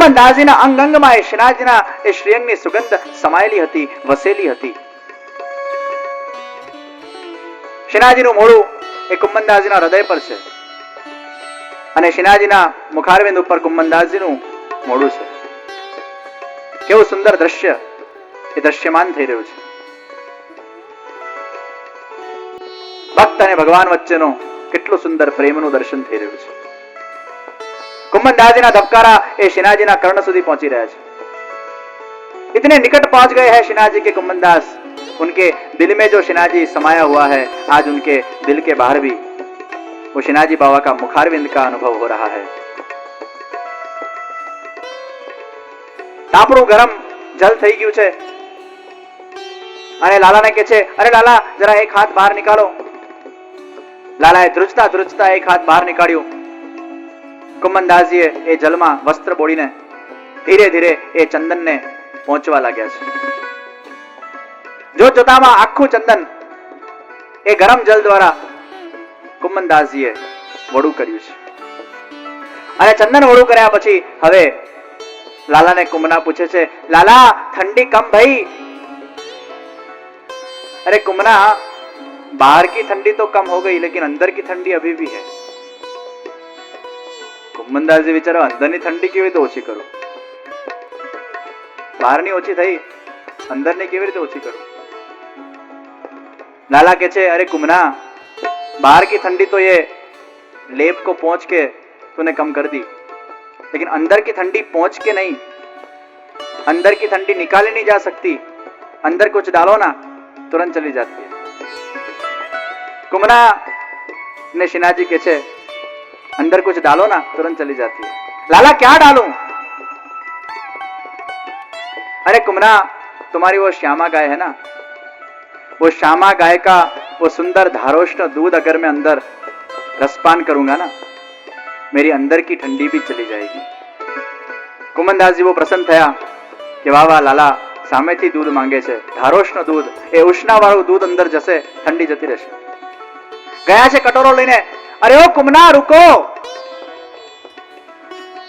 કુંભનદાસજીના અંગ અંગમાં એ શ્રીનાથજીના એ શ્રીઅંગની સુગંધ સમાયેલી હતી, વસેલી હતી. શ્રીનાથજીનું મોઢું એ કુંભનદાસજીના હૃદય પર છે અને શ્રીનાથજીના મુખારવિંદ ઉપર કુંભનદાસજીનું મોઢું છે. કેવું સુંદર દ્રશ્ય એ દ્રશ્યમાન થઈ રહ્યું છે. ભક્ત અને ભગવાન વચ્ચેનો કેટલું સુંદર પ્રેમનું દર્શન થઈ રહ્યું છે. कुम्भनदासजीના ધબકારા એ શ્રીનાથજીના કર્ણ સુધી પહોંચી રહ્યા છે. इतने निकट पहुंच गए हैं श्रीनाथ जी के कुम्भनदास, उनके दिल में जो श्रीनाथ जी समाया हुआ है, आज उनके दिल के बाहर भी वो श्रीनाथ जी बाबा का मुखारविंद का अनुभव हो रहा है. તાપણું ગરમ જલ થઈ ગયું છે અને લાલાને કહે છે, અરે લાલા જરા એક હાથ બહાર નીકાળો. લાલાએ ધ્રુજતા ધ્રુજતા એક હાથ બહાર નીકાળ્યું. કુંભનદાસજીએ એ જલમાં વસ્ત્ર બોળીને ધીરે ધીરે એ ચંદનને પહોંચવા લાગ્યા છે. જોતામાં આખું ચંદન એ ગરમ જલ દ્વારા કુંભનદાસજીએ વડું કર્યું છે અને ચંદન વડું કર્યા પછી હવે लाला ने कुमना पूछे छे, लाला ठंडी कम भाई? अरे कुमना, बाहर की ठंडी तो कम हो गई लेकिन अंदर की ठंडी अभी भी है. कुंभनदास जी विचारो अंदर ની ઠંડી કેવી રીતે ઓછી કરું? બહાર ની ઓછી થઈ, અંદર ની કેવી રીતે ઓછી કરું? लाला કહે છે, अरे कुमना, बाहर की ठंडी तो ये लेप को पहुंच के तूने कम कर दी, लेकिन अंदर की ठंडी पहुंच के नहीं, अंदर की ठंडी निकाली नहीं जा सकती. अंदर कुछ डालो ना तुरंत चली जाती है. कुमना ने श्रीनाथ जी कहते अंदर कुछ डालो ना तुरंत चली जाती है. लाला क्या डालूं? अरे कुमना, तुम्हारी वो श्यामा गाय है ना, वो श्यामा गाय का वो सुंदर धारोष्ण दूध अगर मैं अंदर रसपान करूंगा ना, मेरी अंदर की ठंडी भी चली जाएगी. कुंभनदास जी वो प्रसन्न थया कि वाह वाह लाला सामेथी दूध मांगे छे, धारोष्ण दूध, ए उष्णा वाळું दूध अंदर जसे ठंडी जती रहेशे. गया छे कटोरो लईने, अरे ओ कुमना रुको,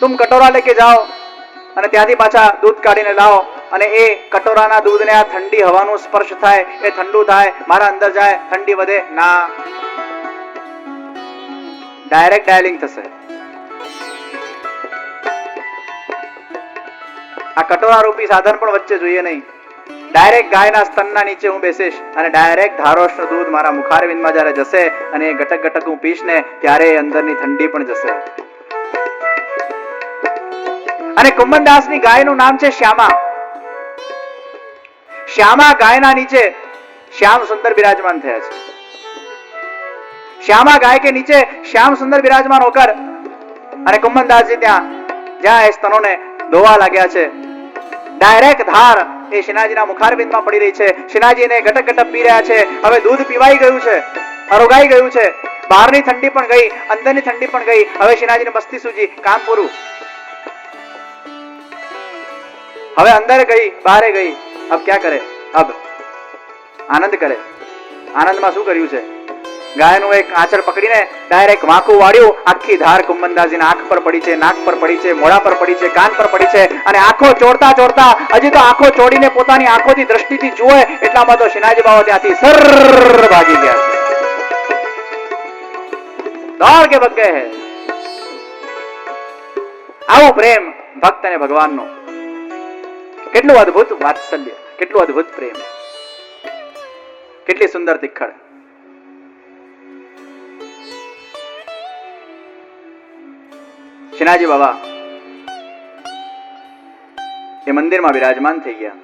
तुम कटोरा लेके जाओ અને ત્યાંથી પાછા દૂધ કાઢીને લાવો અને એ કટોરાના દૂધને આ ઠંડી હવાનો સ્પર્શ થાય, એ ઠંડુ થાય, મારા અંદર જાય, ઠંડી વધે ના, ડાયરેક્ટ ડાયલિંગ થશે. આ કટોરા રૂપી સાધન પણ વચ્ચે જોઈએ નહીં. ડાયરેક્ટ ગાયના સ્તનના નીચે હું બેસીશ અને ડાયરેક્ટ ધારોષ્ણ દૂધ મારા મુખારવિંદમાં જ્યારે જશે અને એ ગટક ગટક હું પીશ ને ત્યારે અંદરની ઠંડી પણ જશે. અને કુંભનદાસની ગાયનું નામ છે શ્યામા. શ્યામા ગાયના નીચે શ્યામ સુંદર બિરાજમાન થયા છે. श्यामा गाय के नीचे श्याम सुंदर विराजमान होकर અને કુંભનદાસજી ત્યાં જ્યાં એ સ્તનોને ધોવા લાગ્યા છે, ડાયરેક્ટ ધાર એ શ્રીનાથજીના મુખારવિંદમાં પડી રહી છે. શ્રીનાથજી એને ગટક ગટક પી રહ્યા છે. હવે દૂધ પીવાઈ ગયું છે, અરોગાઈ ગયું છે, બહારની ઠંડી પણ ગઈ, અંદરની ઠંડી પણ ગઈ. હવે શ્રીનાથજીને મસ્તી સૂજી, કામ પૂરું. હવે અંદર ગઈ, બહાર ગઈ, अब क्या करे? अब आनंद करे. आनंदમાં શું કર્યું છે? ગાયનું એક આંચળ પકડીને ડાયરેક્ટ વાંકું વાળ્યું, આખી ધાર કુંભનદાસજીના આંખ પર પડી છે, નાક પર પડી છે, મોઢા પર પડી છે, કાન પર પડી છે અને આંખો ચોડતા ચોડતા હજી તો આંખો ચોડીને પોતાની આંખોથી દ્રષ્ટિથી જુએ એટલામાં તો શ્રીનાથજી બાબા ત્યાંથી સર ભાગી ગયા છે. દોડ કે ભગ ગયે હે. આવો પ્રેમ ભક્ત અને ભગવાનનો. કેટલું અદ્ભુત વાત્સલ્ય, કેટલું અદ્ભુત પ્રેમ, કેટલી સુંદર તિખડ. શ્રીનાથજી બાબા એ મંદિરમાં બિરાજમાન થઈ ગયા.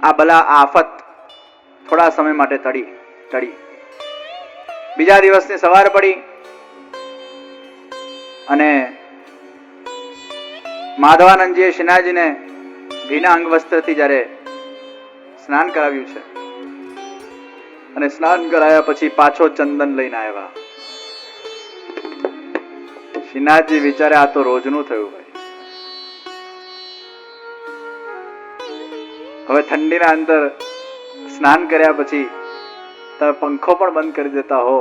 આ બલા આફત થોડા સમય માટે ટળી. બીજા દિવસની સવાર પડી અને માધવાનંદજીએ શ્રીનાથજીને ભીના અંગ વસ્ત્રથી જ્યારે સ્નાન કરાવ્યું છે અને સ્નાન કરાયા પછી પાછો ચંદન લઈને આવ્યા. શ્રીનાથજી વિચારે આ તો રોજનું થયું ભાઈ. હવે ઠંડીના અંદર સ્નાન કર્યા પછી તમે પંખો પણ બંધ કરી દેતા હો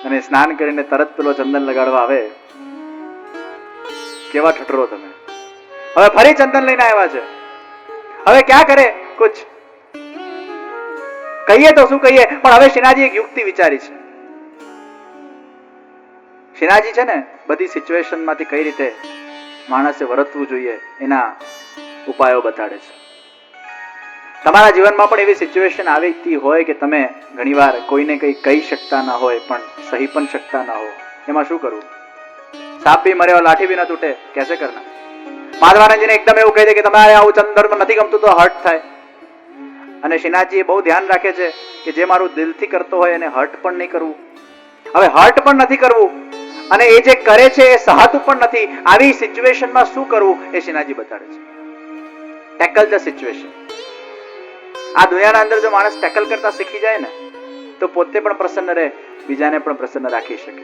અને સ્નાન કરીને તરત પેલો ચંદન લગાડવા આવે કેવા ઠઠરો તમે. હવે ફરી ચંદન લઈને આવ્યા છે. હવે ક્યાં કરે કુછ કહીએ તો શું કહીએ, પણ હવે શ્રીનાજી એક યુક્તિ વિચારી છે. શ્રીનાજી છે ને બધી સિચ્યુએશન માંથી કઈ રીતે માણસે વર્તવું જોઈએ એના ઉપાયો બતાડે છે. તમારા જીવનમાં પણ એવી સિચ્યુએશન આવી હોય કે તમે ઘણીવાર કોઈને કંઈ કહી શકતા ના હોય પણ સહી પણ શકતા ના હો, એમાં શું કરવું? સાપ ભી મરે લાઠી ભી ન તૂટે, કેસે કરના? માધવાનંદજીને એકદમ એવું કહી દે કે તમારે આવું ચંદ્ર નથી ગમતું તો હર્ટ થાય. અને શ્રીનાથજી બહુ ધ્યાન રાખે છે કે જે મારું દિલથી કરતો હોય એને હર્ટ પણ નહીં કરવું. હવે હર્ટ પણ નથી કરવું અને એ જે કરે છે એ સહાતું પણ નથી. આવી સિચ્યુએશનમાં શું કરવું એ શ્રીનાથજી બતાડે છે. Tackle the situation. આ દુનિયાના અંદર જો માણસ ટેકલ કરતા શીખી જાય ને તો પોતે પણ પ્રસન્ન રહે, બીજાને પણ પ્રસન્ન રાખી શકે.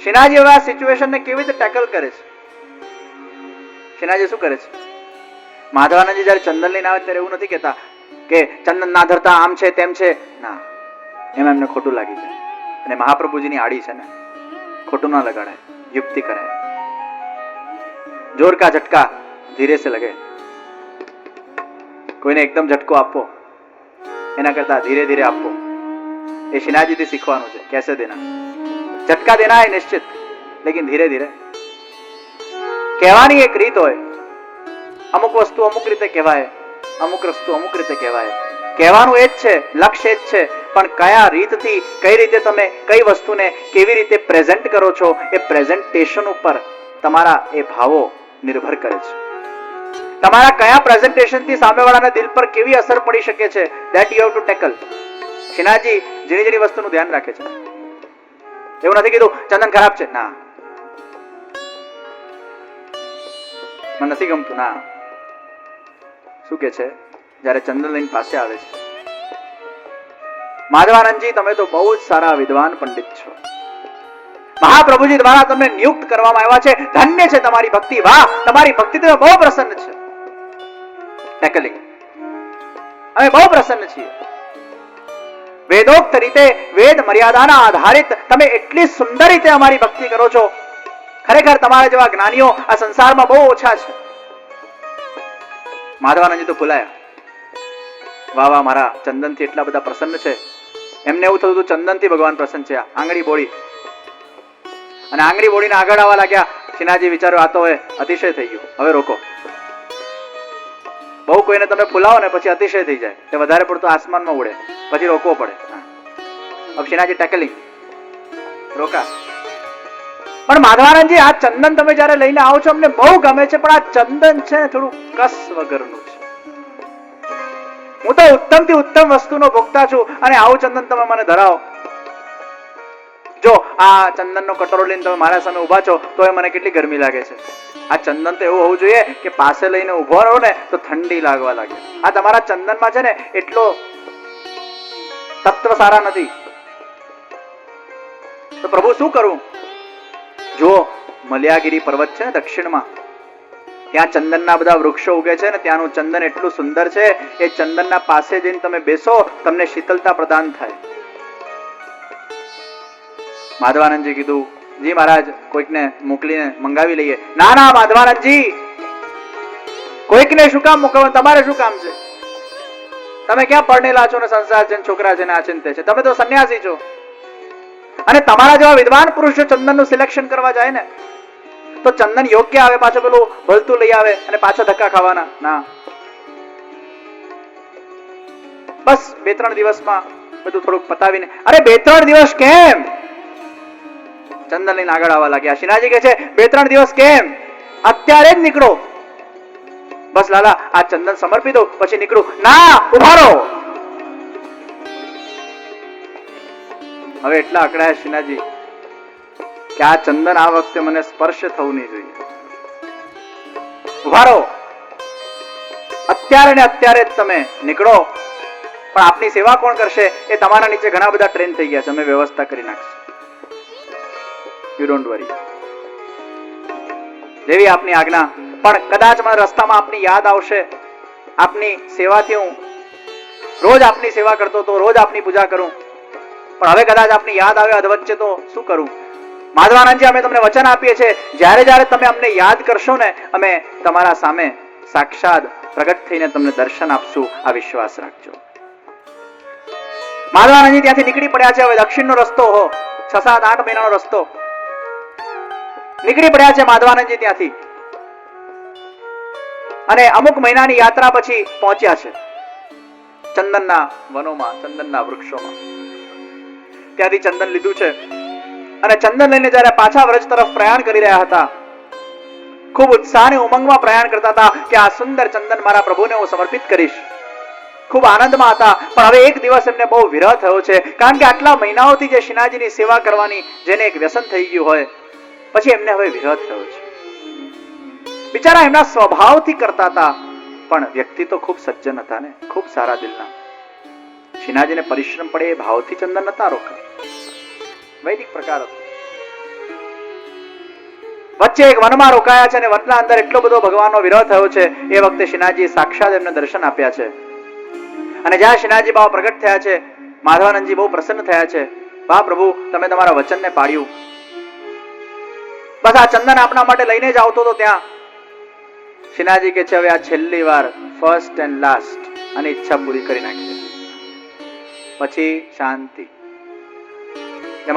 શ્રીનાથજી હવે આ સિચ્યુએશનને કેવી રીતે ટેકલ કરે છે? શ્રીનાથજી શું કરે છે? માધવાનંદજી જયારે ચંદન લઈને આવે ત્યારે એવું નથી કહેતા કે ચંદન ના ધરતા આમ છે તેમ છે, ના, એમાં એમને ખોટું લાગી જાય. અને મહાપ્રભુજીની આડી છે ને, ખોટું ના લગાડાય, યુક્તિ કરાય. જોર કા ઝટકા ધીરે સે લગે. કોઈને એકદમ ઝટકો આપો એના કરતા ધીરે ધીરે આપો. એ શ્રીનાથજીથી શીખવાનું છે. કેસે દેના? ઝટકા દેના હે નિશ્ચિત, લેકિન ધીરે ધીરે. કહેવાની એક રીત હોય. અમુક વસ્તુ અમુક રીતે કહેવાય, અમુક વસ્તુ અમુક રીતે કહેવાય. કહેવાનું એ જ છે, લક્ષ્ય એ જ છે, પણ કયા રીતથી, કઈ રીતે તમે કઈ વસ્તુને કેવી રીતે પ્રેઝન્ટ કરો છો એ પ્રેઝન્ટેશન ઉપર તમારા એ ભાવો નિર્ભર કરે છે. તમારા કયા પ્રેઝન્ટેશનથી સામેવાળાના દિલ પર કેવી અસર પડી શકે છે, that you have to tackle. Shrinathji ઝીણી ઝીણી વસ્તુનું ધ્યાન રાખે છે. એવું નથી કીધું ચંદન ખરાબ છે, ના, મને નથી ગમતું, ના. શું કે છે? જયારે ચંદન લઈને પાસે આવે છે, માધવાનંદજી તમે તો બહુ જ સારા વિદ્વાન પંડિત છો, મહાપ્રભુજી દ્વારા તમને નિયુક્ત કરવામાં આવ્યા છે, ધન્ય છે તમારી ભક્તિ, વાહ, તમારી ભક્તિ તમે બહુ પ્રસન્ન છે. ટેકલિંગ. અમે બહુ પ્રસન્ન છીએ. વેદોક્ત રીતે, વેદ મર્યાદાના આધારિત તમે એટલી સુંદર રીતે અમારી ભક્તિ કરો છો. ખરેખર તમારા જેવા જ્ઞાનીઓ આ સંસારમાં બહુ ઓછા છે. માધવાનંદજી તો ફૂલાયા. વાહ વાહ, મારા ચંદનથી એટલા બધા પ્રસન્ન છે. એમને એવું થતું હતું ચંદનથી ભગવાન પ્રસન્ન છે. આંગળી બોળી અને આંગળી બોળીને આગળ આવવા લાગ્યા. શ્રીનાથજી વિચારો આ તો હવે અતિશય થઈ ગયું, હવે રોકો. બહુ કોઈને તમે ફૂલાવો ને પછી અતિશય થઈ જાય, તે વધારે પડતું આસમાનમાં ઉડે, પછી રોકવો પડે. હવે શ્રીનાથજી ટેકલિંગ, રોકા. પણ માધવાનંદજી આ ચંદન તમે જયારે લઈને આવો છો અમને બહુ ગમે છે, પણ આ ચંદન છે થોડું કસ વગરનું છે. હું તો ઉત્તમ થી ઉત્તમ વસ્તુનો ભોગતા છું અને આવું ચંદન તમે મને ધરાવો. જો આ ચંદનનો કટોરો લઈને તમે મારા સામે ઉભા છો તો એ મને કેટલી ગરમી લાગે છે. આ ચંદન તો એવું હોવું જોઈએ કે પાસે લઈને ઉભો રહો ને તો ઠંડી લાગવા લાગે. આ તમારા ચંદનમાં છે ને એટલો તત્વ સારા નથી. તો પ્રભુ શું કરું? જો મલ્યાગીરી પર્વત છે ને દક્ષિણમાં, ત્યાં ચંદનના બધા વૃક્ષો ઉગે છે ને ત્યાંનું ચંદન એટલું સુંદર છે, એ ચંદનના પાસે જઈને તમે બેસો, તમને શીતળતા પ્રદાન થાય. માધવાનંદજી કીધું, જી મહારાજ, કોઈકને મોકલીને મંગાવી લઈએ. ના ના માધવાનંદજી, કોઈકને શું કામ મોકલવાનું? તમારે શું કામ છે? તમે ક્યાં પરણેલા છો ને સંસાર છે, છોકરા છે ને આ છે તે છે? તમે તો સંન્યાસી છો. અને તમારા જેવા વિદ્વાન પુરુષો ચંદનનું સિલેક્શન કરવા જાય ને તો ચંદન યોગ્ય આવે, પાછો પેલું ભલતું લઈ આવે અને પાછો ધક્કા ખાવાના ના. બસ 2-3 દિવસમાં બધું થોડુંક પતાવીને. અરે 2-3 દિવસ કેમ? ચંદન લઈને આગળ આવવા લાગ્યા. શ્રીનાથજી કહે છે 2-3 દિવસ કેમ? અત્યારે જ નીકળો. બસ લાલા, આ ચંદન સમર્પી દો પછી નીકળું. ના, ઉભા રહો. હવે એટલા અકળાયા શ્રીનાથજી કે આ ચંદન આ વખતે મને સ્પર્શ થવું નહીં જોઈએ. ઉભા રહો, અત્યારે ને અત્યારે જ તમે નીકળો. પણ આપની સેવા કોણ કરશે? એ તમારા નીચે ઘણા બધા ટ્રેન થઈ ગયા છે, અમે વ્યવસ્થા કરી નાખશું. You don't worry. જેવી આપની આજ્ઞા. પણ કદાચ મને રસ્તામાં આપની યાદ આવશે. આપની સેવાથી હું રોજ આપની સેવા કરતો હતો, રોજ આપની પૂજા કરું, પણ હવે કદાચ આપની યાદ આવે અધવચ્ચે તો શું કરું? માધવાનંદજી, અમે તમને વચન આપીએ છીએ, જ્યારે જ્યારે તમે અમને યાદ કરશો ને, અમે તમારા સામે સાક્ષાત પ્રગટ થઈને તમને દર્શન આપશું, આ વિશ્વાસ રાખજો. માધવાનંદજી ત્યાંથી નીકળી પડ્યા છે. હવે દક્ષિણનો રસ્તો હો, 6, 7, 8 મહિનાનો રસ્તો નીકળી પડ્યા છે માધવાનંદજી ત્યાંથી. અને અમુક મહિનાની યાત્રા પછી પહોંચ્યા છે ચંદનના વનોમાં, ચંદનના વૃક્ષોમાં. ત્યાંથી ચંદન લીધું છે અને ચંદન લઈને જ્યારે પાછા વ્રજ તરફ પ્રયાણ કરી રહ્યા હતા, ખૂબ ઉત્સાહ અને ઉમંગમાં પ્રયાણ કરતા હતા કે આ સુંદર ચંદન મારા પ્રભુને હું સમર્પિત કરીશ. ખૂબ આનંદમાં હતા. પણ હવે એક દિવસ એમને બહુ વિરહ થયો છે, કારણ કે આટલા મહિનાઓથી જે શ્રીનાથજીની સેવા કરવાની જેને એક વ્યસન થઈ ગયું હોય, પછી એમને હવે વિરહ થયો છે. બિચારા એમના સ્વભાવથી કરતા હતા, પણ વ્યક્તિ તો ખૂબ સજ્જન હતા ને, ખૂબ સારા દિલના. શ્રીનાથજીને પરિશ્રમ પડે એ ભાવથી ચંદન નતા રોકા, વૈદિક પ્રકાર હતો. વચ્ચે એક વનમાં રોકાયા છે અને વનના અંદર એટલો બધો ભગવાનનો વિરહ થયો છે. એ વખતે શ્રીનાથજી સાક્ષાત એમને દર્શન આપ્યા છે. અને જ્યાં શ્રીનાથજી બાબા પ્રગટ થયા છે, માધવાનંદજી બહુ પ્રસન્ન થયા છે. વાહ પ્રભુ, તમે તમારા વચનને પાડ્યું. બસ આ ચંદન આપના માટે લઈને જ આવતો હતો ત્યાં. શ્રીનાથજી કે છે, હવે આ છેલ્લી વાર, ફર્સ્ટ એન્ડ લાસ્ટ, અને ઈચ્છા પૂરી કરી નાખી, પછી શાંતિ.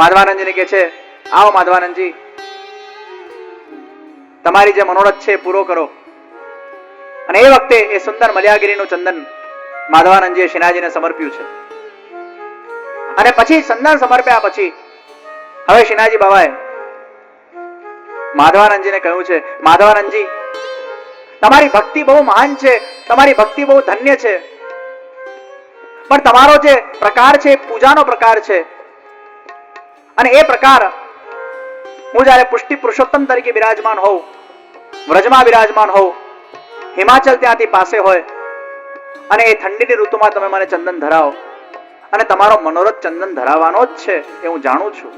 માધવાનંદજીને કે છે, આવો માધવાનંદજી, તમારી જે મનોરથ છે એ પૂરો કરો. અને એ વખતે એ સુંદર મલ્યાગીરીનું ચંદન માધવાનંદજીએ શ્રીનાથજીને સમર્પ્યું છે. અને પછી ચંદન સમર્પ્યા પછી હવે શ્રીનાથજી બાબાએ માધવાનંદજીને કહ્યું છે, માધવાનંદજી, તમારી ભક્તિ બહુ મહાન છે, તમારી ભક્તિ બહુ ધન્ય છે, પણ તમારો જે પ્રકાર છે એ પૂજાનો પ્રકાર છે. અને એ પ્રકાર હું જયારે પુષ્ટિ પુરુષોત્તમ તરીકે બિરાજમાન હોઉં, વ્રજમાં બિરાજમાન હોઉં, હિમાચલ ત્યાંથી પાસે હોય, અને એ ઠંડીની ઋતુમાં તમે મને ચંદન ધરાવો, અને તમારો મનોરથ ચંદન ધરાવવાનો જ છે એ હું જાણું છું.